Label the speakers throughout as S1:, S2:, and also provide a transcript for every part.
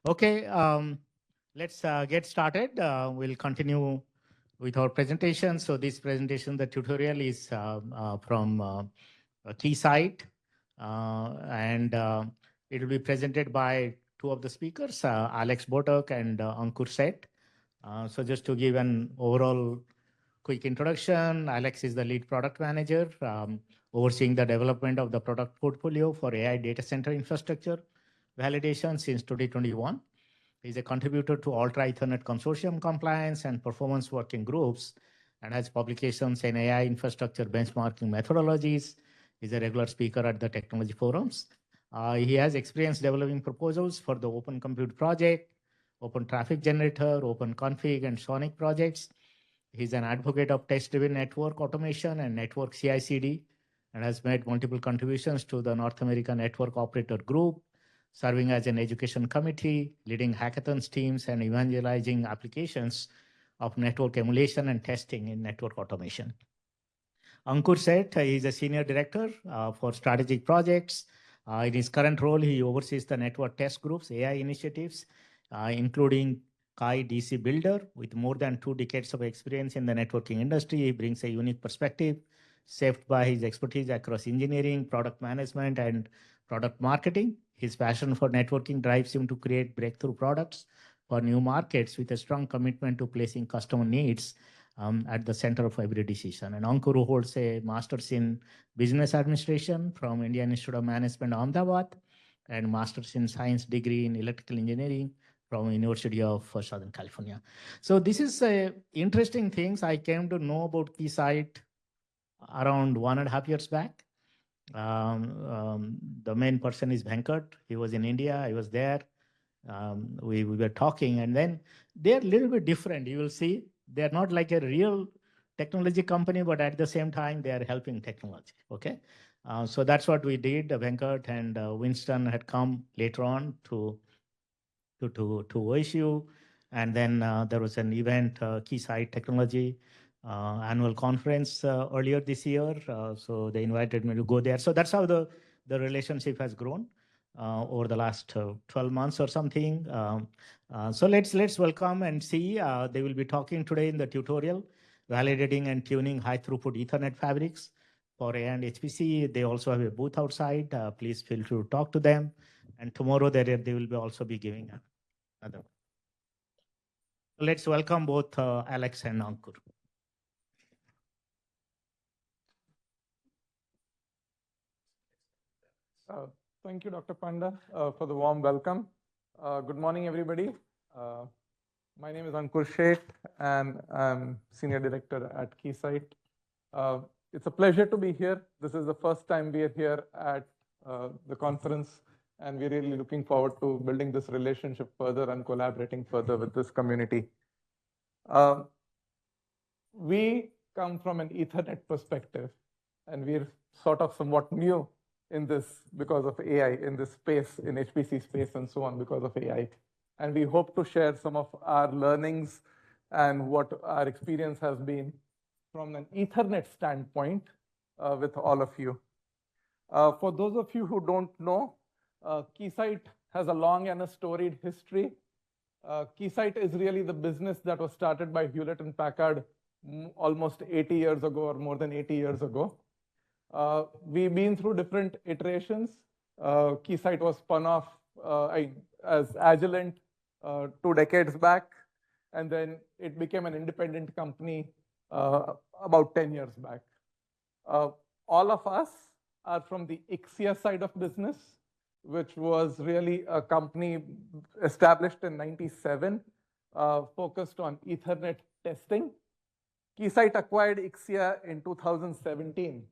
S1: Okay, let's get started. We'll continue with our presentation. So this presentation, the tutorial is from Keysight, and it will be presented by two of the speakers, Alex Bortok and Ankur Sheth. So just to give an overall quick introduction, Alex is the lead product manager, overseeing the development of the product portfolio for AI data center infrastructure validation since 2021. He's a contributor to Ultra Ethernet Consortium compliance and performance working groups and has publications in AI infrastructure benchmarking methodologies. He's a regular speaker at the technology forums. He has experience developing proposals for the Open Compute project, Open Traffic Generator, Open Config, and Sonic projects. He's an advocate of test-driven network automation and network CI/CD, and has made multiple contributions to the North American Network Operator Group, serving as an education committee, leading hackathons teams, and evangelizing applications of network emulation and testing in network automation. Ankur Sheth is a senior director for strategic projects. In his current role, he oversees the network test group's AI initiatives, including Kai DC Builder. With more than 2 decades of experience in the networking industry, he brings a unique perspective, shaped by his expertise across engineering, product management, and product marketing. His passion for networking drives him to create breakthrough products for new markets with a strong commitment to placing customer needs at the center of every decision. And Ankur, who holds a master's in business administration from Indian Institute of Management, Ahmedabad, and master's in science degree in electrical engineering from University of Southern California. So this is interesting things. I came to know about Keysight around 1.5 years back. The main person is Venkat. He was in India. I was there. We were talking, and then they're a little bit different. You will see they're not like a real technology company, but at the same time, they are helping technology. Okay. So that's what we did. Venkat and Winston had come later on to OSU. And then there was an event, Keysight Technology annual conference earlier this year. So they invited me to go there. So that's how the relationship has grown over the last 12 months or something. So let's welcome and see. They will be talking today in the tutorial, validating and tuning high throughput Ethernet fabrics for AI and HPC. They also have a booth outside. Please feel free to talk to them. And tomorrow they will be also be giving another. Let's welcome both Alex and Ankur.
S2: Thank you, Dr. Panda, for the warm welcome. Good morning, everybody. My name is Ankur Sheth, and I'm Senior Director at Keysight. It's a pleasure to be here. This is the first time we are here at the conference, and we're really looking forward to building this relationship further and collaborating further with this community. We come from an Ethernet perspective, and we're sort of somewhat new in this because of AI, in this space, in HPC space and so on because of AI. And we hope to share some of our learnings and what our experience has been from an Ethernet standpoint with all of you. For those of you who don't know, Keysight has a long and a storied history. Keysight is really the business that was started by Hewlett and Packard almost 80 years ago or more than 80 years ago. We've been through different iterations. Keysight was spun off as Agilent 2 decades back, and then it became an independent company about 10 years back. All of us are from the Ixia side of business, which was really a company established in '97, focused on Ethernet testing. Keysight acquired Ixia in 2017.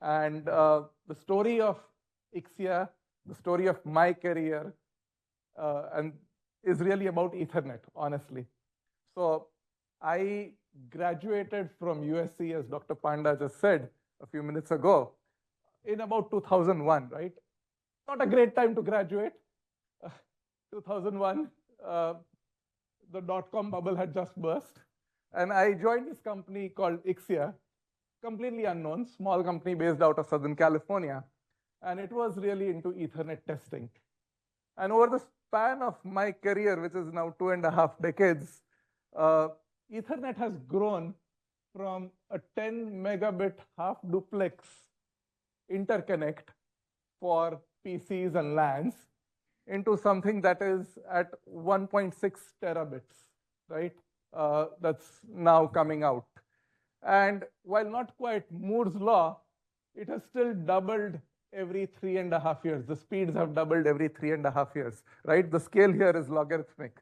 S2: And the story of Ixia, the story of my career, and is really about Ethernet, honestly. So I graduated from USC, as Dr. Panda just said a few minutes ago, in about 2001, right? Not a great time to graduate. 2001, the dot-com bubble had just burst. And I joined this company called Ixia, completely unknown, small company based out of Southern California. And it was really into Ethernet testing. And over the span of my career, which is now 2.5 decades, Ethernet has grown from a 10 megabit half duplex interconnect for PCs and LANs into something that is at 1.6 terabits, right? That's now coming out. And while not quite Moore's law, it has still doubled every 3.5 years. The speeds have doubled every 3.5 years, right? The scale here is logarithmic.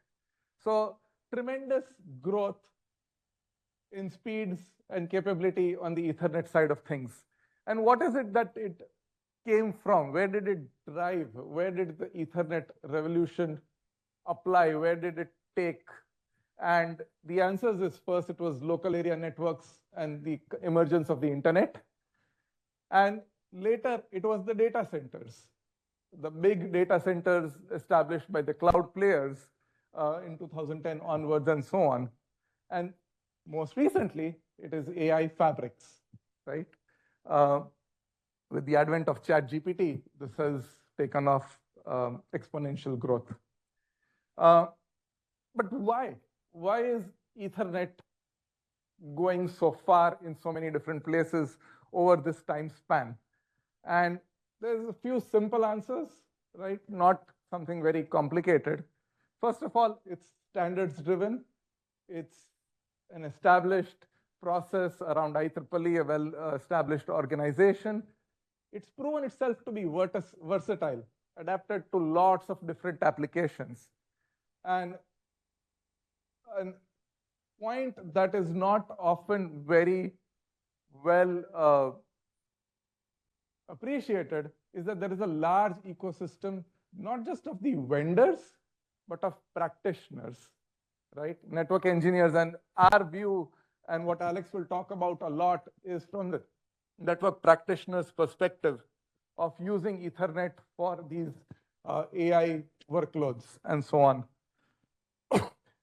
S2: So tremendous growth in speeds and capability on the Ethernet side of things. And what is it that it came from? Where did it drive? Where did the Ethernet revolution apply? Where did it take? And the answers is, first, it was local area networks and the emergence of the internet. And later, it was the data centers, the big data centers established by the cloud players in 2010 onwards and so on. And most recently, it is AI fabrics, right? With the advent of ChatGPT, this has taken off exponential growth. But why? Why is Ethernet going so far in so many different places over this time span? And there's a few simple answers, right? Not something very complicated. First of all, it's standards driven. It's an established process around IEEE, a well-established organization. It's proven itself to be versatile, adapted to lots of different applications. And a point that is not often very well appreciated is that there is a large ecosystem, not just of the vendors, but of practitioners, right? Network engineers. And our view, and what Alex will talk about a lot, is from the network practitioners' perspective of using Ethernet for these AI workloads and so on.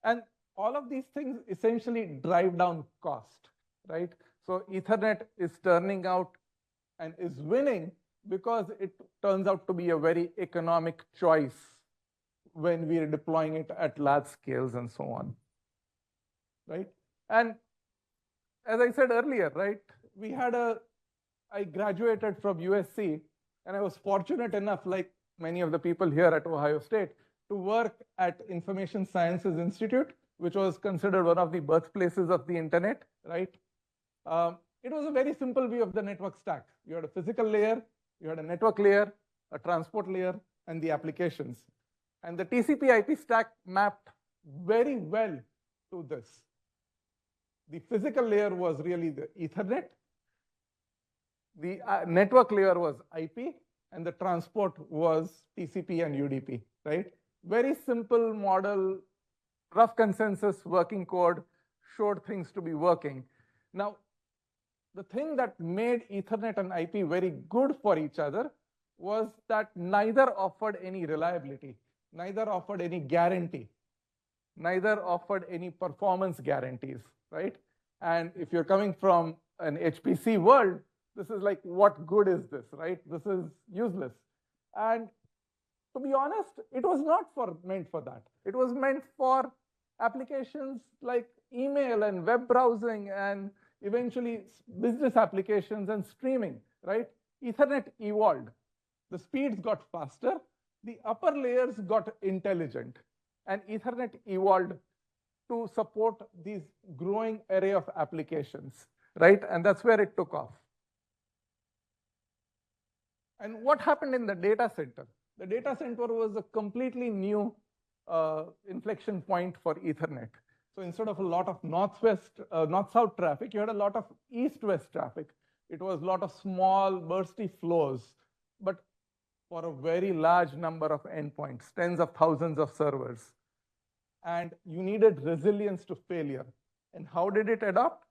S2: And all of these things essentially drive down cost, right? So Ethernet is turning out and is winning because it turns out to be a very economic choice when we are deploying it at large scales and so on, right? And as I said earlier, right, I graduated from USC, and I was fortunate enough, like many of the people here at Ohio State, to work at Information Sciences Institute, which was considered one of the birthplaces of the internet, right? It was a very simple view of the network stack. You had a physical layer, you had a network layer, a transport layer, and the applications. And the TCP/IP stack mapped very well to this. The physical layer was really the Ethernet. The network layer was IP, and the transport was TCP and UDP, right? Very simple model, rough consensus, working code, showed things to be working. Now, the thing that made Ethernet and IP very good for each other was that neither offered any reliability, neither offered any guarantee, neither offered any performance guarantees, right? And if you're coming from an HPC world, this is like, what good is this, right? This is useless. And to be honest, it was not meant for that. It was meant for applications like email and web browsing and eventually business applications and streaming, right? Ethernet evolved. The speeds got faster. The upper layers got intelligent. And Ethernet evolved to support these growing array of applications, right? And that's where it took off. And what happened in the data center? The data center was a completely new inflection point for Ethernet. So instead of a lot of north-south traffic, you had a lot of east-west traffic. It was a lot of small, bursty flows, but for a very large number of endpoints, tens of thousands of servers. And you needed resilience to failure. And how did it adopt?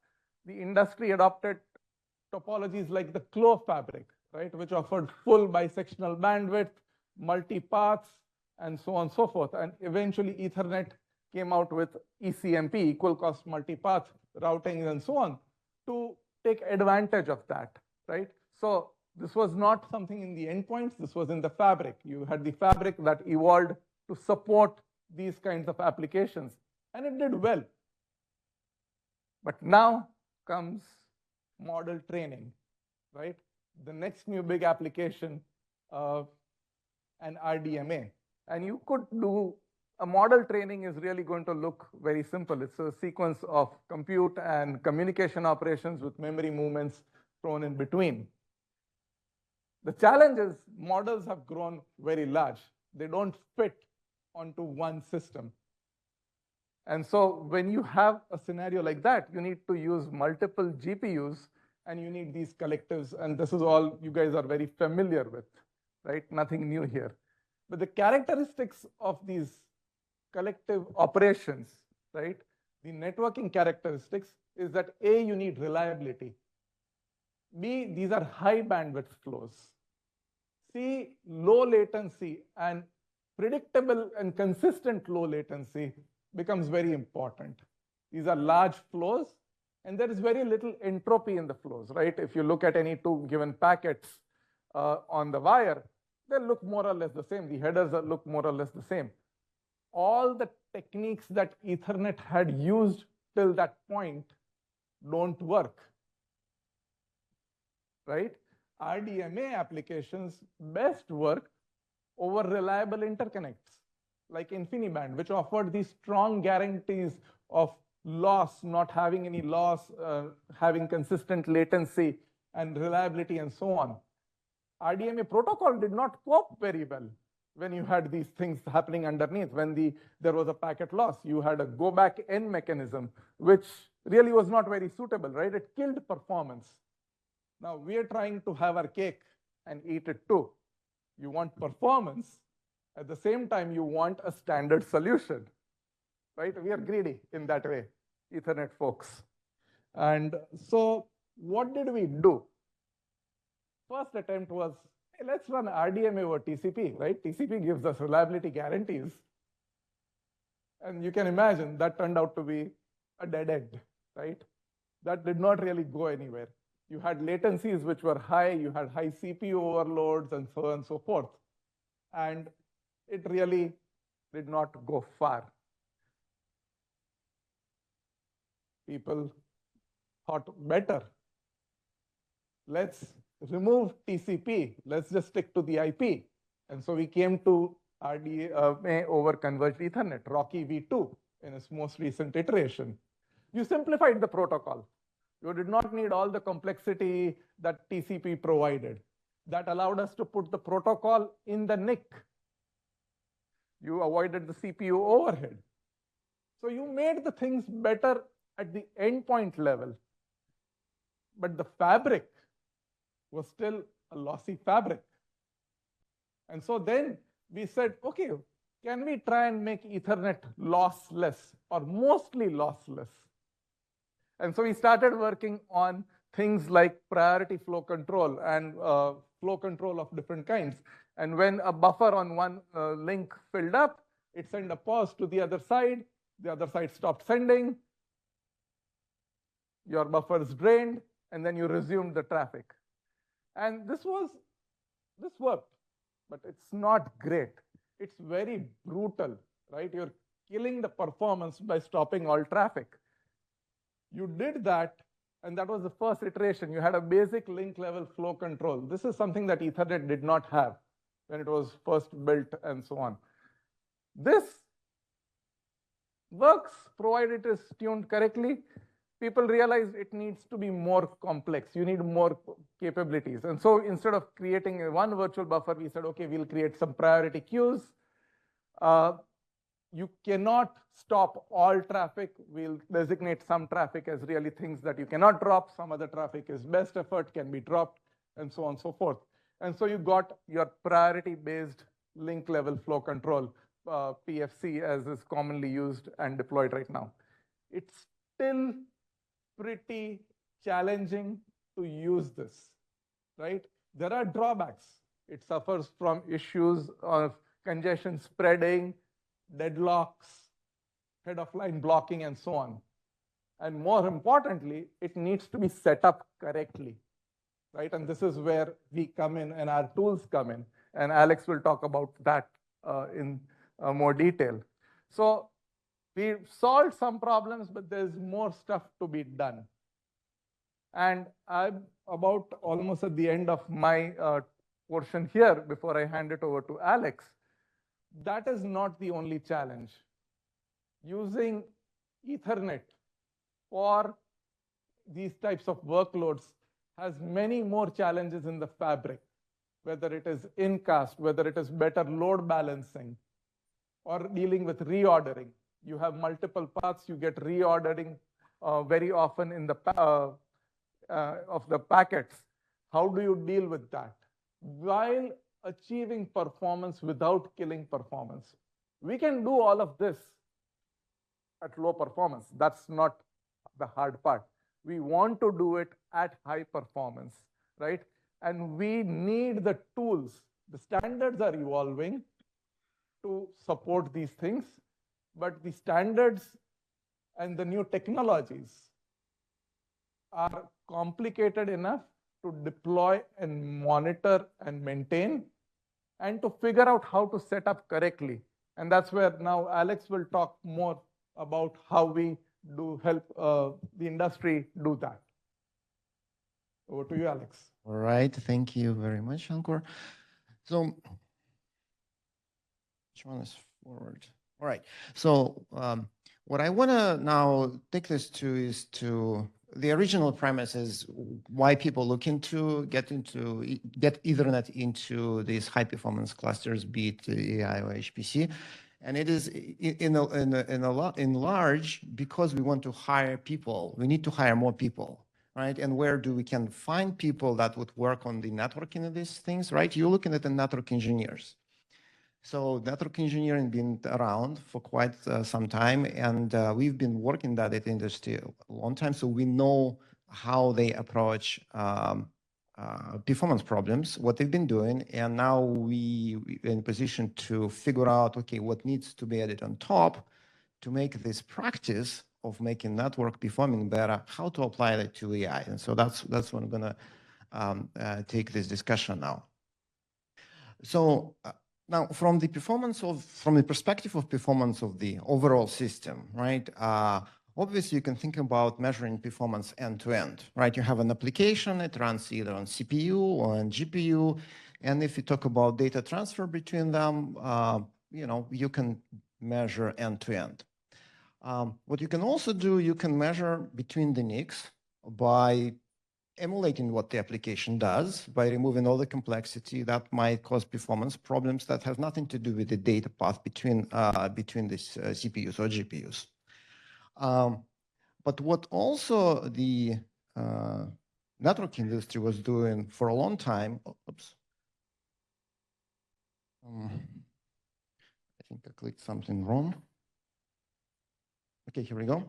S2: The industry adopted topologies like the Clo fabric, right, which offered full bisectional bandwidth, multi-paths, and so on and so forth. And eventually, Ethernet came out with ECMP, equal cost multipath routing, and so on, to take advantage of that, right? So This was not something in the endpoints, this was in the fabric. You had the fabric that evolved to support these kinds of applications, and it did well. But now comes model training, right? The next new big application, an RDMA. And you could do a model training is really going to look very simple. It's a sequence of compute and communication operations with memory movements thrown in between. The challenge is models have grown very large. They don't fit onto one system. And so when you have a scenario like that, you need to use multiple GPUs and you need these collectives. And this is all you guys are very familiar with, right? Nothing new here. But the characteristics of these collective operations, right? The networking characteristics is that A, you need reliability. B, these are high bandwidth flows. C, low latency and predictable and consistent low latency becomes very important. These are large flows, and there is very little entropy in the flows, right? If you look at any two given packets on the wire, they look more or less the same. The headers look more or less the same. All the techniques that Ethernet had used till that point don't work, right? RDMA applications best work over reliable interconnects like InfiniBand, which offered these strong guarantees of loss, not having any loss, having consistent latency and reliability and so on. RDMA protocol did not cope very well when you had these things happening underneath. When there was a packet loss, you had a go back N mechanism, which really was not very suitable, right? It killed performance. Now we are trying to have our cake and eat it too. You want performance, at the same time you want a standard solution, right? We are greedy in that way, Ethernet folks. And so what did we do? First attempt was, hey, let's run RDMA over TCP, right? TCP gives us reliability guarantees. And you can imagine that turned out to be a dead end, right? That did not really go anywhere. You had latencies which were high, you had high CPU overloads and so on and so forth. And it really did not go far. People thought better. Let's remove TCP. Let's just stick to the IP. And so we came to RDMA over converged Ethernet, Rocky V2 in its most recent iteration. You simplified the protocol. You did not need all the complexity that TCP provided. That allowed us to put the protocol in the NIC. You avoided the CPU overhead. So you made the things better at the endpoint level. But the fabric was still a lossy fabric. And so then we said, okay, can we try and make Ethernet lossless or mostly lossless? And so we started working on things like priority flow control and flow control of different kinds. And when a buffer on one link filled up, it sent a pause to the other side stopped sending, your buffer is drained, and then you resumed the traffic. And this worked, but it's not great. It's very brutal, right? You're killing the performance by stopping all traffic. You did that, and that was the first iteration. You had a basic link level flow control. This is something that Ethernet did not have when it was first built and so on. This works provided it is tuned correctly. People realized it needs to be more complex. You need more capabilities. And so instead of creating one virtual buffer, we said, okay, we'll create some priority queues. You cannot stop all traffic. We'll designate some traffic as really things that you cannot drop. Some other traffic is best effort, can be dropped, and so on and so forth. And so you got your priority-based link level flow control, PFC, as is commonly used and deployed right now. It's still pretty challenging to use this, right? There are drawbacks. It suffers from issues of congestion spreading, deadlocks, head of line blocking, and so on. And more importantly, it needs to be set up correctly. right? And this is where we come in and our tools come in. And Alex will talk about that in more detail. So we've solved some problems, but there's more stuff to be done. And I'm about almost at the end of my portion here before I hand it over to Alex. That is not the only challenge. Using Ethernet for these types of workloads has many more challenges in the fabric, whether it is incast, whether it is better load balancing, or dealing with reordering. You have multiple paths, you get reordering very often in the of the packets. How do you deal with that while achieving performance without killing performance? We can do all of this at low performance. That's not the hard part. We want to do it at high performance, right? And we need the tools. The standards are evolving to support these things, but the standards and the new technologies are complicated enough to deploy and monitor and maintain and to figure out how to set up correctly. And that's where now Alex will talk more about how we do help the industry do that. Over to you, Alex.
S3: All right, thank you very much, Ankur. So, which one is forward? All right, so what I want to now take this to is to the original premise is why people look into get Ethernet into these high performance clusters, be it AI or HPC. And it is in large because we want to hire people. We need to hire more people, right? And where do we can find people that would work on the networking of these things, right? You're looking at the network engineers. So network engineering been around for quite some time, and we've been working in that industry a long time. So we know how they approach performance problems, what they've been doing, and now we're in position to figure out, okay, what needs to be added on top to make this practice of making network performing better, how to apply that to AI. And so that's what I'm gonna take this discussion now. So now from the perspective of performance of the overall system, right? Obviously, you can think about measuring performance end to end, right? You have an application, it runs either on CPU or on GPU. And if you talk about data transfer between them, you can measure end to end. What you can also do, you can measure between the NICs by emulating what the application does by removing all the complexity that might cause performance problems that have nothing to do with the data path between these CPUs or GPUs. But what also the network industry was doing for a long time, oops. I think I clicked something wrong. Okay, here we go.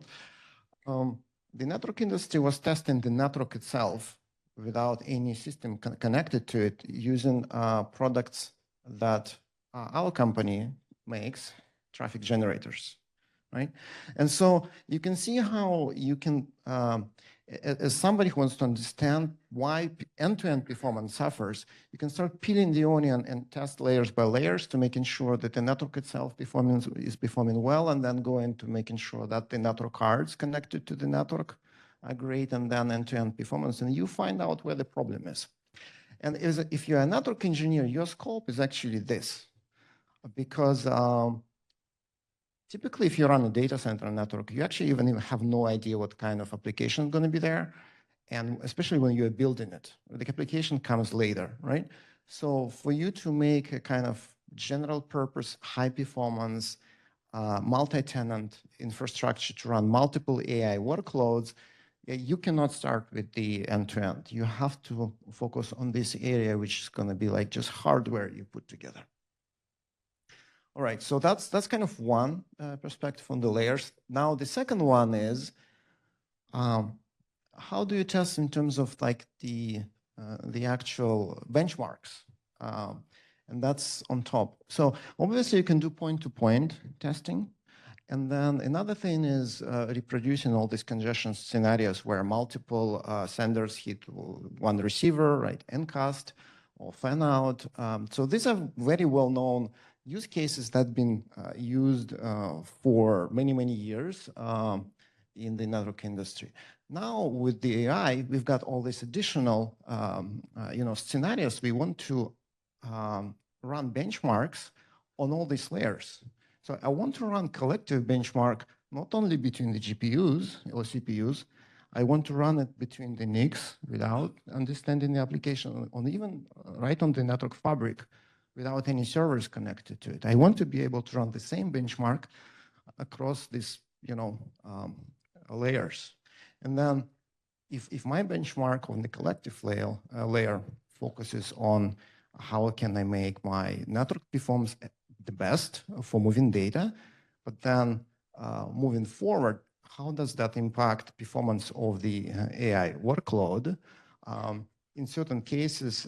S3: The network industry was testing the network itself without any system connected to it using products that our company makes, traffic generators, right? And so you can see how you can, as somebody who wants to understand why end-to-end performance suffers, you can start peeling the onion and test layers by layers to making sure that the network itself is performing well, and then go into making sure that the network cards connected to the network are great, and then end-to-end performance, and you find out where the problem is. And if you're a network engineer, your scope is actually this, because typically, if you run a data center network, you actually even have no idea what kind of application is going to be there, and especially when you're building it. The application comes later, right? So for you to make a kind of general purpose, high performance, multi-tenant infrastructure to run multiple AI workloads, you cannot start with the end-to-end. You have to focus on this area, which is going to be like just hardware you put together. All right, so that's kind of one perspective on the layers. Now, the second one is, how do you test in terms of like the actual benchmarks? And that's on top. So obviously, you can do point-to-point testing. And then another thing is reproducing all these congestion scenarios where multiple senders hit one receiver, right? Encast or fan out. So these are very well-known use cases that have been used for many, many years in the network industry. Now with the AI, we've got all these additional scenarios. We want to run benchmarks on all these layers. So I want to run collective benchmark, not only between the GPUs or CPUs, I want to run it between the NICs without understanding the application, on even right on the network fabric without any servers connected to it. I want to be able to run the same benchmark across these layers. And then if my benchmark on the collective layer focuses on how can I make my network performance the best for moving data, but then moving forward, how does that impact performance of the AI workload? In certain cases,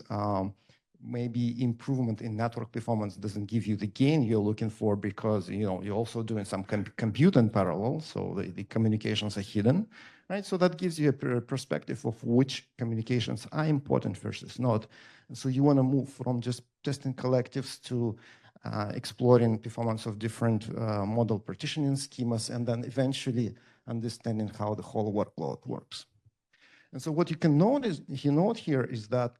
S3: maybe improvement in network performance doesn't give you the gain you're looking for because you're also doing some compute in parallel, so the communications are hidden, right? So that gives you a perspective of which communications are important versus not. And so you want to move from just testing collectives to exploring performance of different model partitioning schemas, and then eventually understanding how the whole workload works. And so what you can note here is that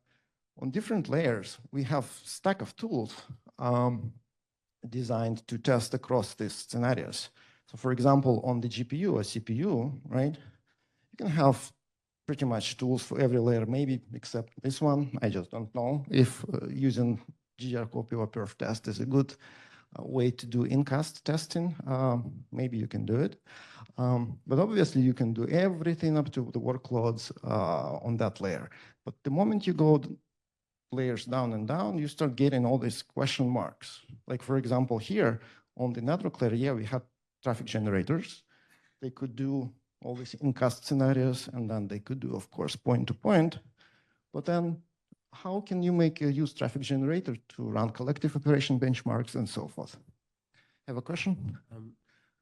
S3: on different layers, we have a stack of tools designed to test across these scenarios. So for example, on the GPU or CPU, right, you can have pretty much tools for every layer, maybe except this one. I just don't know if using GRCopy or perf test is a good way to do incast testing. Maybe you can do it. But obviously you can do everything up to the workloads on that layer. But the moment you go layers down and down, you start getting all these question marks. Like for example, here on the network layer, yeah, we have traffic generators. They could do all these incast scenarios, and then they could do, of course, point-to-point. But then how can you make a use traffic generator to run collective operation benchmarks and so forth? Have a question?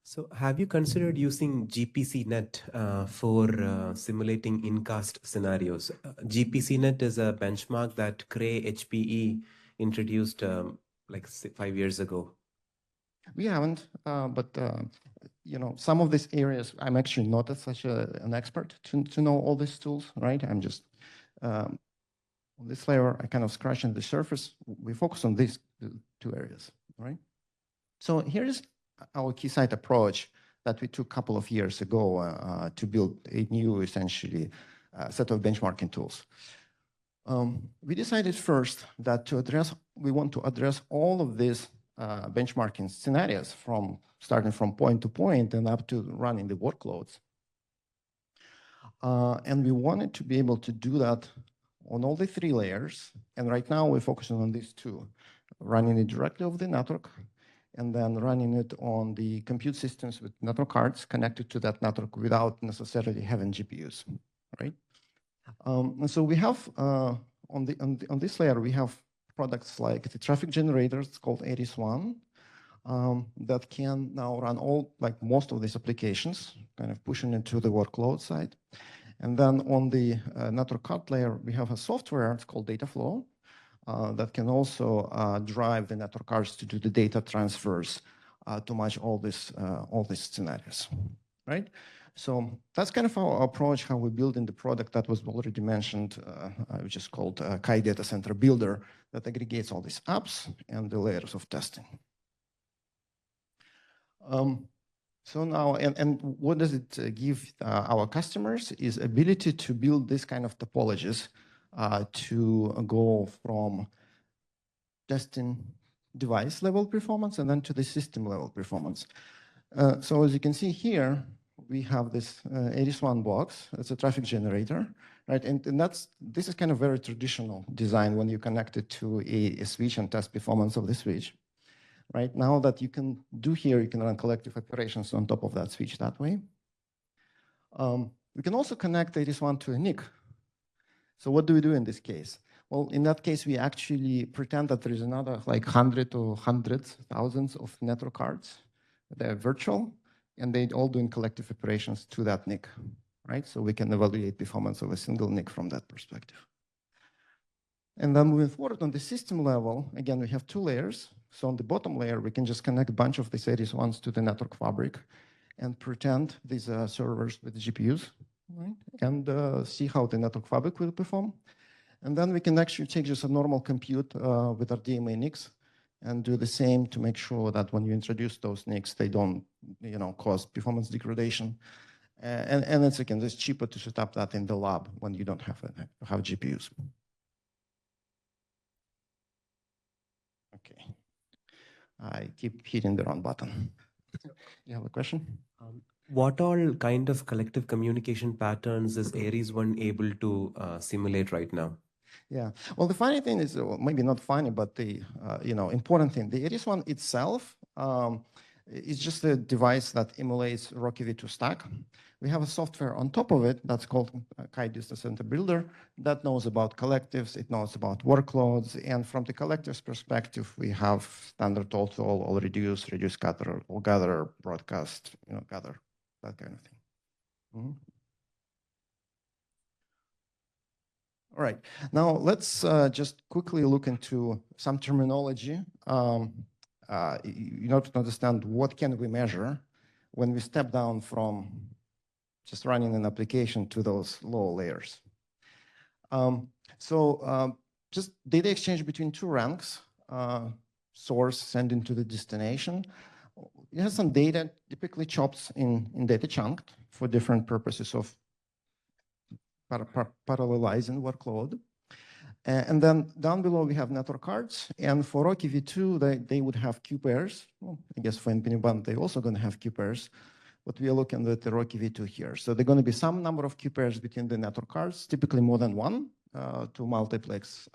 S4: So have you considered using GPCnet for simulating incast scenarios? GPCnet is a benchmark that Cray HPE introduced like 5 years ago.
S3: We haven't, but some of these areas, I'm actually not such an expert to know all these tools, right? I'm just, on this layer, I kind of scratching the surface. We focus on these two areas, right? So here's our Keysight approach that we took a couple of years ago to build a new, essentially, set of benchmarking tools. We decided first that we want to address all of these benchmarking scenarios starting from point to point and up to running the workloads. And we wanted to be able to do that on all the 3 layers. And right now we're focusing on these 2, running it directly over the network and then running it on the compute systems with network cards connected to that network without necessarily having GPUs, right? And so we have, on this layer, we have products like the traffic generators called Aries-1 that can now run most of these applications, kind of pushing into the workload side. And then on the network card layer, we have a software, it's called Dataflow, that can also drive the network cards to do the data transfers to match all these scenarios, right? So that's kind of our approach, how we build in the product that was already mentioned, which is called Kai Data Center Builder, that aggregates all these apps and the layers of testing. So now, and what does it give our customers is ability to build this kind of topologies to go from testing device level performance and then to the system level performance. So as you can see here, we have this Aries-1 box. It's a traffic generator, right? And this is kind of very traditional design when you connect it to a switch and test performance of the switch. Right now that you can do here, you can run collective operations on top of that switch that way. We can also connect Aries-1 to a NIC. So what do we do in this case? Well, in that case, we actually pretend that there is another like 100 or hundreds, thousands of network cards. They're virtual. and they all doing collective operations to that NIC, right? So we can evaluate performance of a single NIC from that perspective. And then moving forward on the system level, again, we have two layers. So on the bottom layer, we can just connect a bunch of these Aries ones to the network fabric and pretend these are servers with GPUs, right? And see how the network fabric will perform. And then we can actually take just a normal compute with our DMA NICs and do the same to make sure that when you introduce those NICs, they don't, cause performance degradation. And it's again, it's cheaper to set up that in the lab when you don't have GPUs. Okay, I keep hitting the wrong button. You have a question?
S4: What all kind of collective communication patterns is Aries 1 able to simulate right now?
S3: Yeah, well, the funny thing is, maybe not funny, but the important thing, the Aries 1 itself is just a device that emulates Rocky V2 stack. We have a software on top of it that's called Kite Distance Center Builder that knows about collectives, it knows about workloads, and from the collectives perspective, we have standard total, all reduce, gather, all gather, broadcast, gather, that kind of thing. Mm-hmm. All right, now let's just quickly look into some terminology in order to understand what can we measure when we step down from just running an application to those lower layers. Just data exchange between two ranks, source sending to the destination. You have some data typically chopped in data chunked for different purposes of parallelizing workload. And then down below, we have network cards. And for Rocky V2, they would have Q pairs. Well, I guess for InfiniBand, they're also going to have Q pairs. But we are looking at the Rocky V2 here. So there's going to be some number of Q pairs between the network cards, typically more than one, to multiplex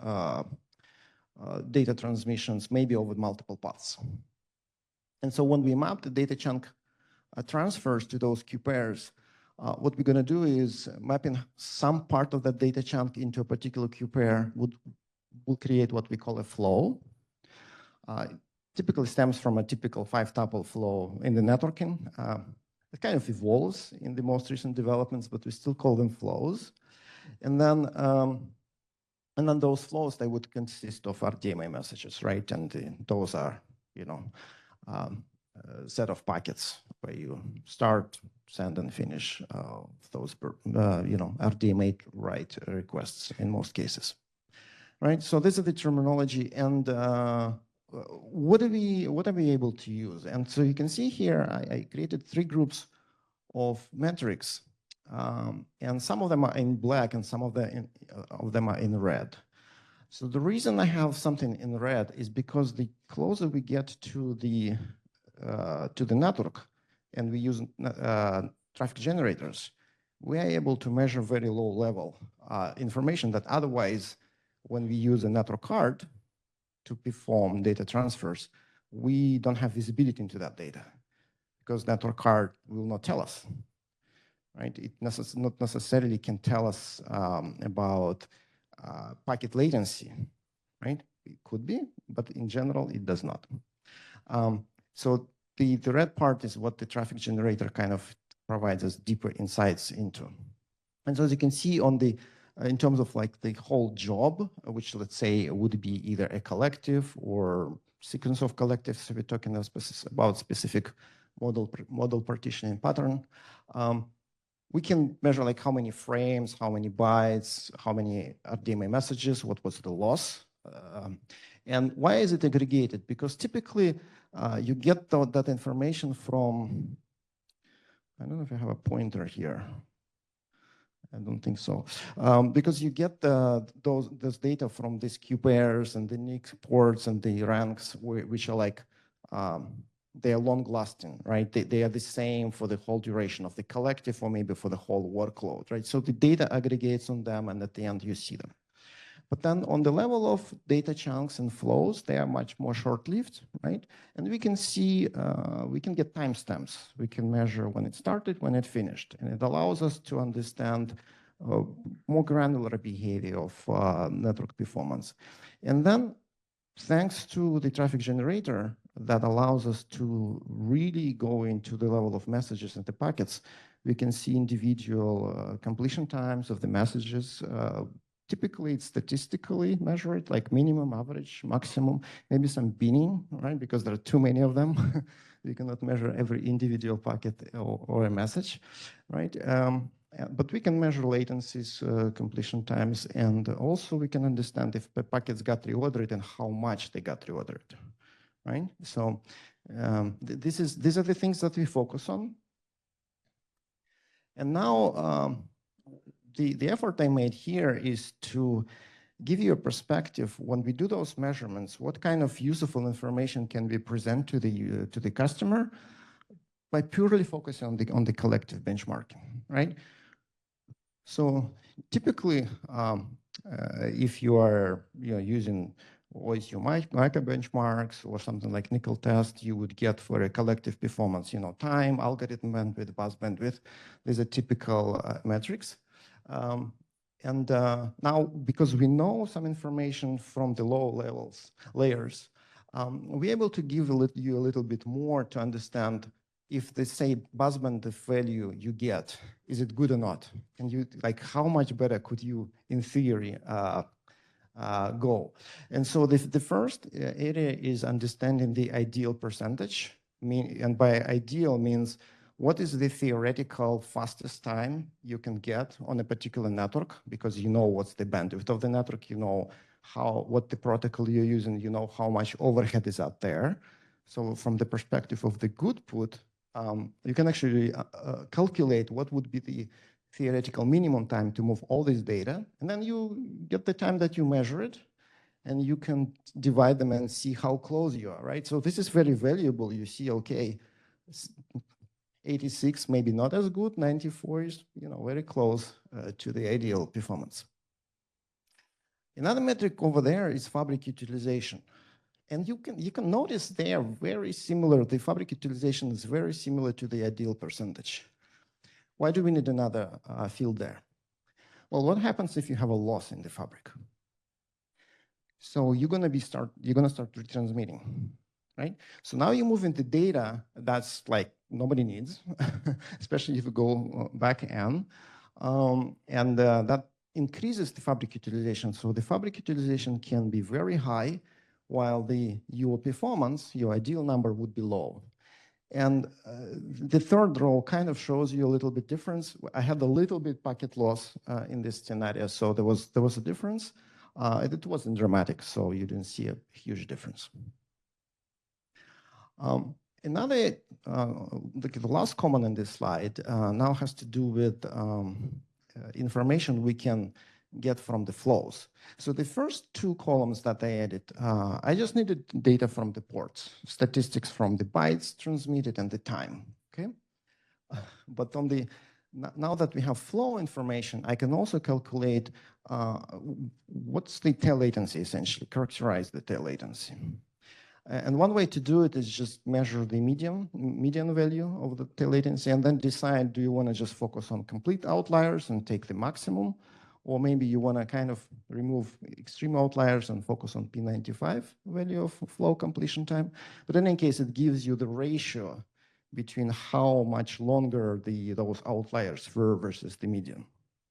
S3: data transmissions, maybe over multiple paths. And so when we map the data chunk transfers to those Q pairs, what we're going to do is mapping some part of that data chunk into a particular Q pair will create what we call a flow. It typically stems from a typical 5-tuple flow in the networking. It kind of evolves in the most recent developments, but we still call them flows. And then those flows, they would consist of RDMA messages, right? And those are, a set of packets where you start, send, and finish those, RDMA write requests in most cases, right? So this is the terminology, and what are we able to use? And so you can see here, I created 3 groups of metrics, and some of them are in black, and some of them are in red. So the reason I have something in red is because the closer we get to the network, and we use traffic generators, we are able to measure very low level information that otherwise, when we use a network card to perform data transfers, we don't have visibility into that data because network card will not tell us, right? It not necessarily can tell us about packet latency, right? It could be, but in general, it does not. So the red part is what the traffic generator kind of provides us deeper insights into. And so as you can see on the, in terms of like the whole job, which let's say would be either a collective or sequence of collectives, so we're talking about specific model partitioning pattern. We can measure like how many frames, how many bytes, how many RDMA messages, what was the loss. And why is it aggregated? Because typically you get that information from, I don't know if I have a pointer here. I don't think so. Because you get this data from these Q pairs and the NIC ports and the ranks, which are like, they are long lasting, right? They are the same for the whole duration of the collective or maybe for the whole workload, right? So the data aggregates on them and at the end you see them. But then on the level of data chunks and flows, they are much more short-lived, right? And we can see, we can get timestamps. We can measure when it started, when it finished. And it allows us to understand more granular behavior of network performance. And then thanks to the traffic generator, that allows us to really go into the level of messages in the packets. We can see individual completion times of the messages. Typically, it's statistically measured, like minimum, average, maximum, maybe some binning, right? Because there are too many of them. You cannot measure every individual packet or a message, right? But we can measure latencies, completion times, and also we can understand if the packets got reordered and how much they got reordered, right? So these are the things that we focus on. And now the effort I made here is to give you a perspective when we do those measurements, what kind of useful information can we present to the customer by purely focusing on the collective benchmarking, right? So typically, if you are using OSU Mica benchmarks or something like nickel test, you would get for a collective performance, time, algorithm bandwidth, bus bandwidth. These are typical metrics. And now, because we know some information from the low layers, we're able to give you a little bit more to understand if they say bus bandwidth value you get, is it good or not? And you how much better could you, in theory, go? And so the first area is understanding the ideal percentage. And by ideal means, what is the theoretical fastest time you can get on a particular network? Because you know what's the bandwidth of the network, you know what the protocol you're using, you know how much overhead is out there. So from the perspective of the good put, you can actually calculate what would be the theoretical minimum time to move all this data, and then you get the time that you measure it, and you can divide them and see how close you are, right? So this is very valuable. You see, okay, 86 maybe not as good, 94 is very close to the ideal performance. Another metric over there is fabric utilization. And you can notice they are very similar. The fabric utilization is very similar to the ideal percentage. Why do we need another field there? Well, what happens if you have a loss in the fabric? So you're gonna start retransmitting, right? So now you move into data that's like nobody needs, especially if you go back N, and that increases the fabric utilization. So the fabric utilization can be very high, while your performance, your ideal number would be low. And the third row kind of shows you a little bit difference. I had a little bit packet loss in this scenario, so there was a difference. It wasn't dramatic, so you didn't see a huge difference. Another, the last comment on this slide now has to do with information we can get from the flows. So the first two columns that I added, I just needed data from the ports, statistics from the bytes transmitted and the time, okay? But now that we have flow information, I can also calculate what's the tail latency, essentially, characterize the tail latency. And one way to do it is just measure the median value of the tail latency and then decide, do you want to just focus on complete outliers and take the maximum? Or maybe you want to kind of remove extreme outliers and focus on P95 value of flow completion time. But in any case, it gives you the ratio between how much longer those outliers were versus the median,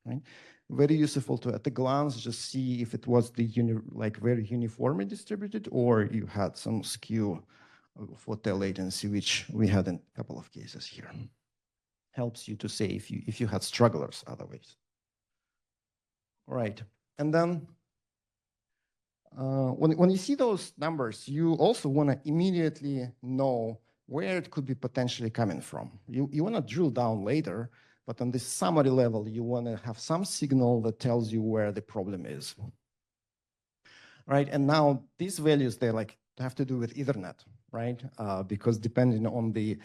S3: right? Very useful to, at a glance, just see if it was very uniformly distributed or you had some skew for tail latency, which we had in a couple of cases here. Helps you to say if you had strugglers otherwise. All right, and then when you see those numbers, you also want to immediately know where it could be potentially coming from. You want to drill down later, but on this summary level, you want to have some signal that tells you where the problem is. Right, and now these values, they have to do with Ethernet, right? Because depending on the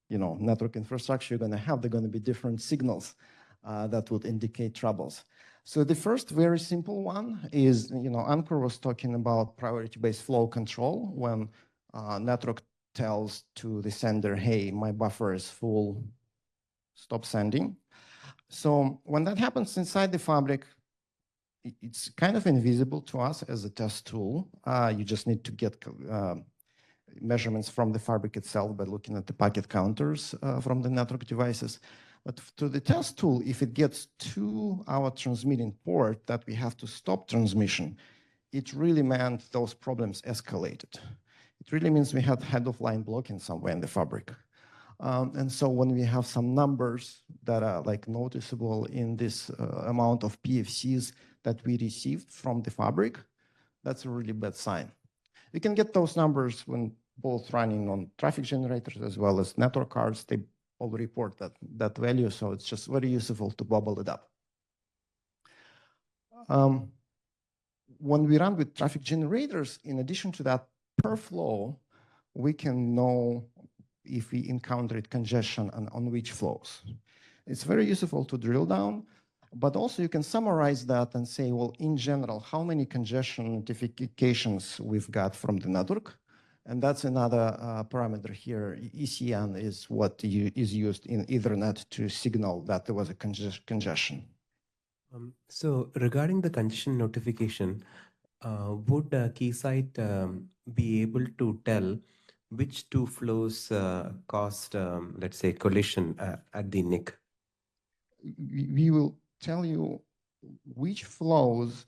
S3: network infrastructure you're going to have, they're going to be different signals that would indicate troubles. So the first very simple one is, Ankur was talking about priority-based flow control when network tells to the sender, hey, my buffer is full, stop sending. So when that happens inside the fabric, it's kind of invisible to us as a test tool. You just need to get measurements from the fabric itself by looking at the packet counters from the network devices. But to the test tool, if it gets to our transmitting port that we have to stop transmission, it really meant those problems escalated. It really means we had head-of-line blocking somewhere in the fabric. And so when we have some numbers that are like noticeable in this amount of PFCs that we received from the fabric, that's a really bad sign. We can get those numbers when both running on traffic generators as well as network cards. They all report that value, so it's just very useful to bubble it up. When we run with traffic generators, in addition to that per flow, we can know if we encountered congestion and on which flows. It's very useful to drill down, but also you can summarize that and say, well, in general, how many congestion notifications we've got from the network. And that's another parameter here. ECN is what is used in Ethernet to signal that there was a congestion.
S4: So regarding the congestion notification, would Keysight be able to tell which two flows caused, let's say, collision at the NIC?
S3: We will tell you which flows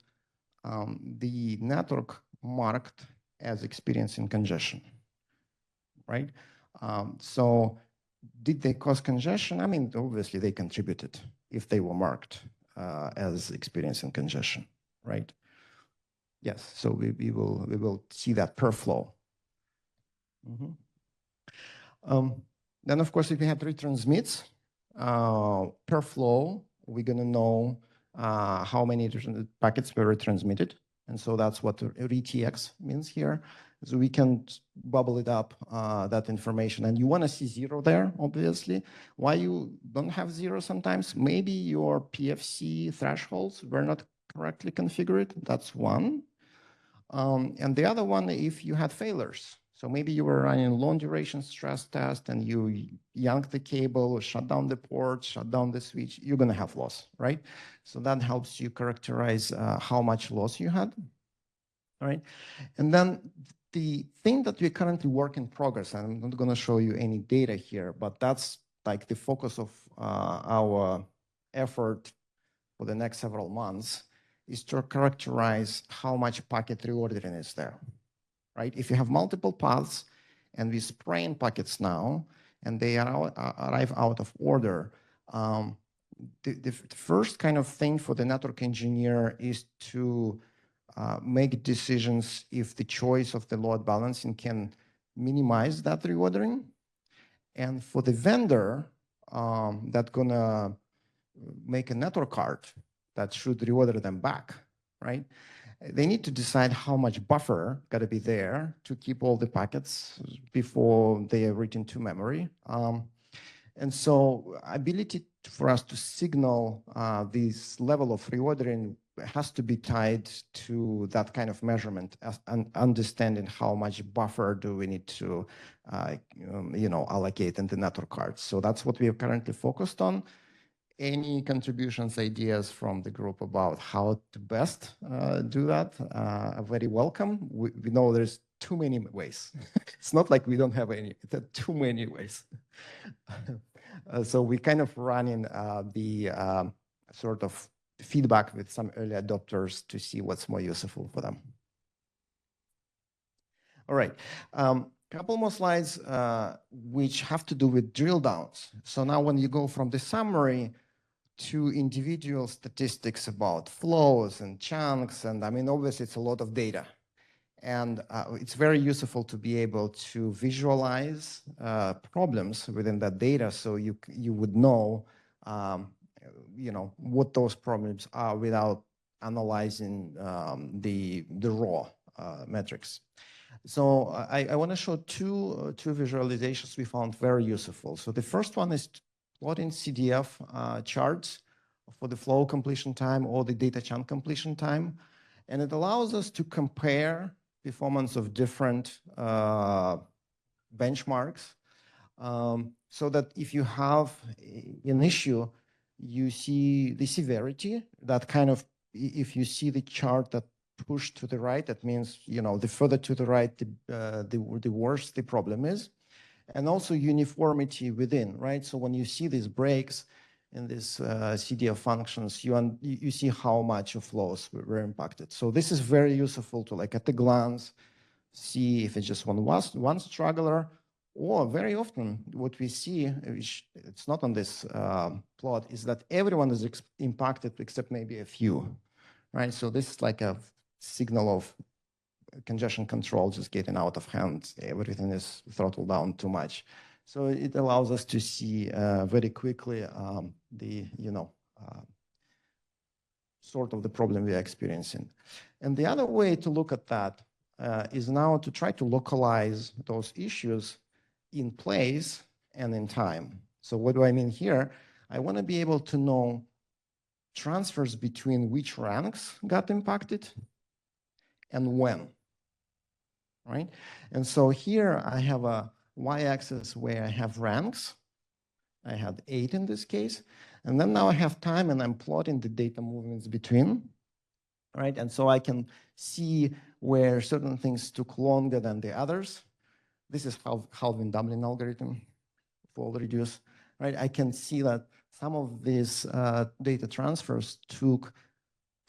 S3: the network marked as experiencing congestion, right? So did they cause congestion? I mean, obviously they contributed if they were marked as experiencing congestion, right? Yes, so we will see that per flow. Then of course, if we have retransmits per flow, we're gonna know how many packets were retransmitted. And so that's what RTX means here. So we can bubble it up, that information. And you want to see zero there, obviously. Why you don't have zero sometimes? Maybe your PFC thresholds were not correctly configured. That's one. And the other one, if you had failures. So maybe you were running a long duration stress test and you yanked the cable, shut down the port, shut down the switch, you're going to have loss, right? So that helps you characterize how much loss you had, all right? And then the thing that we currently work in progress, and I'm not going to show you any data here, but that's like the focus of our effort for the next several months, is to characterize how much packet reordering is there. Right? If you have multiple paths and we spray in packets now and they arrive out of order, the first kind of thing for the network engineer is to make decisions if the choice of the load balancing can minimize that reordering. And for the vendor that's gonna make a network card that should reorder them back, right? They need to decide how much buffer got to be there to keep all the packets before they are written to memory. And so ability for us to signal this level of reordering has to be tied to that kind of measurement and understanding how much buffer do we need to allocate in the network cards. So that's what we are currently focused on. Any contributions, ideas from the group about how to best do that are very welcome. We know there's too many ways. It's not like we don't have any, there are too many ways. So we kind of running the sort of feedback with some early adopters to see what's more useful for them. All right. Couple more slides which have to do with drill downs. So now when you go from the summary to individual statistics about flows and chunks, and I mean, obviously it's a lot of data. And it's very useful to be able to visualize problems within that data so you would know, what those problems are without analyzing the raw metrics. So I want to show two visualizations we found very useful. So the first one is plotting CDF charts for the flow completion time or the data chunk completion time. And it allows us to compare performance of different benchmarks so that if you have an issue, you see the severity that kind of if you see the chart that pushed to the right, that means, the further to the right, the worse the problem is. And also uniformity within, right? So when you see these breaks in this CDF functions, you see how much of flows were impacted. So this is very useful to, like, at a glance, see if it's just one struggler, or very often what we see, which it's not on this plot, is that everyone is impacted except maybe a few, right? So this is like a signal of congestion control just getting out of hand. Everything is throttled down too much. So it allows us to see very quickly the, sort of the problem we are experiencing. And the other way to look at that is now to try to localize those issues in place and in time. So what do I mean here? I want to be able to know transfers between which ranks got impacted and when, right? And so here I have a y-axis where I have ranks. I had 8 in this case. And then now I have time, and I'm plotting the data movements between, right? And so I can see where certain things took longer than the others. This is halving doubling algorithm, fold reduce, right? I can see that some of these data transfers took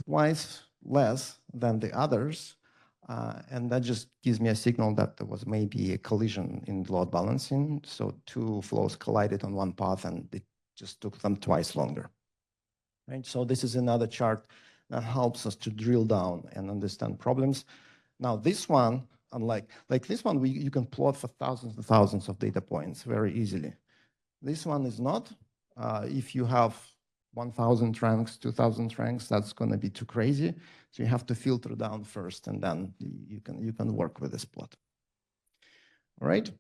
S3: twice less than the others. And that just gives me a signal that there was maybe a collision in load balancing. So 2 flows collided on one path, and it just took them twice longer, right? So this is another chart that helps us to drill down and understand problems. Now this one, unlike this one, you can plot for thousands and thousands of data points very easily. This one is not. If you have 1,000 ranks, 2,000 ranks, that's going to be too crazy. So you have to filter down first, and then you can work with this plot. All right.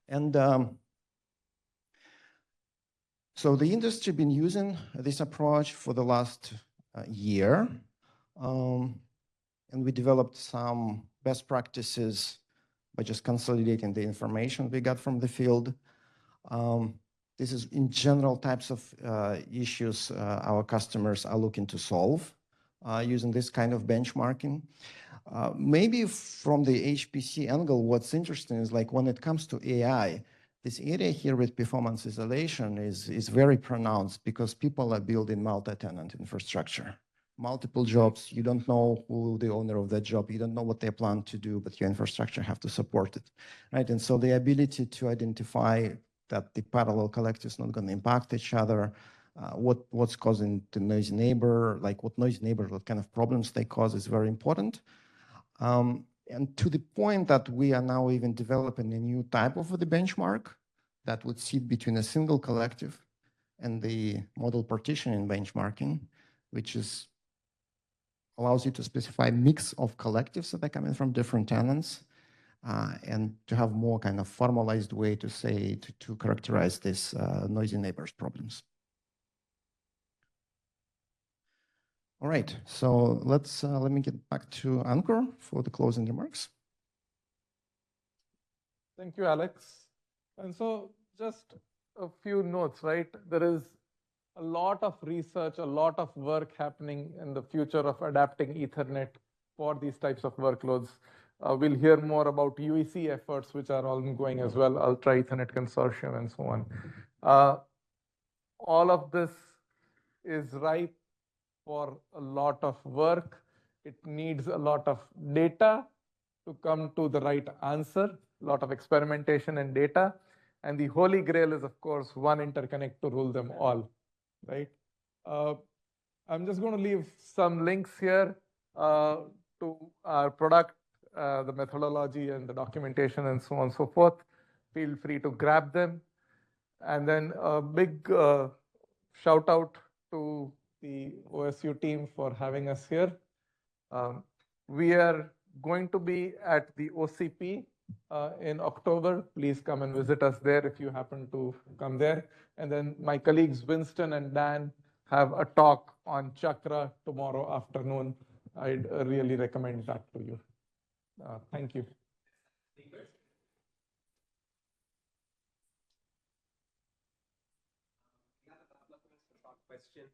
S3: And so the industry been using this approach for the last year, and we developed some best practices by just consolidating the information we got from the field. This is in general types of issues our customers are looking to solve using this kind of benchmarking. Maybe from the HPC angle, what's interesting is, like, when it comes to AI, this area here with performance isolation is very pronounced because people are building multi-tenant infrastructure. Multiple jobs, you don't know who the owner of that job, you don't know what they plan to do, but your infrastructure have to support it, right? And so the ability to identify that the parallel collectives not going to impact each other, what's causing the noisy neighbor, like what noisy neighbor, what kind of problems they cause is very important. And to the point that we are now even developing a new type of the benchmark that would sit between a single collective and the model partitioning benchmarking, which allows you to specify a mix of collectives that are coming from different tenants, and to have more kind of formalized way to say, to characterize this noisy neighbors problems. All right, so let me get back to Ankur for the closing remarks.
S2: Thank you, Alex. And so just a few notes, right? There is a lot of research, a lot of work happening in the future of adapting Ethernet for these types of workloads. We'll hear more about UEC efforts, which are ongoing as well, Ultra Ethernet Consortium and so on. All of this is ripe for a lot of work. It needs a lot of data to come to the right answer, a lot of experimentation and data. And the holy grail is, of course, one interconnect to rule them all, right? I'm just going to leave some links here to our product, the methodology and the documentation and so on and so forth. Feel free to grab them. And then a big shout out to the OSU team for having us here. We are going to be at the OCP in October. Please come and visit us there if you happen to come there. And then my colleagues Winston and Dan have a talk on Chakra tomorrow afternoon. I'd really recommend that to you. Thank you.
S4: We have a couple of minutes for short questions.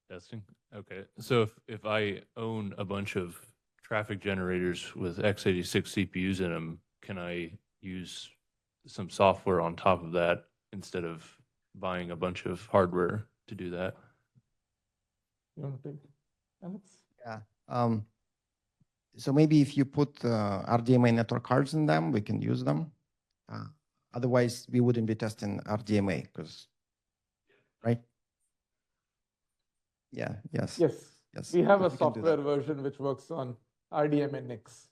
S5: Testing. Okay. So if I own a bunch of traffic generators with x86 CPUs in them, can I use some software on top of that instead of buying a bunch of hardware to do that?
S2: You want to take Alex?
S3: Yeah. So maybe if you put RDMA network cards in them, we can use them. Otherwise, we wouldn't be testing RDMA because, right? Yeah. Yes.
S2: Yes.
S3: Yes.
S2: We have
S3: we
S2: a
S3: can do that.
S2: software version which works on RDMA NICs.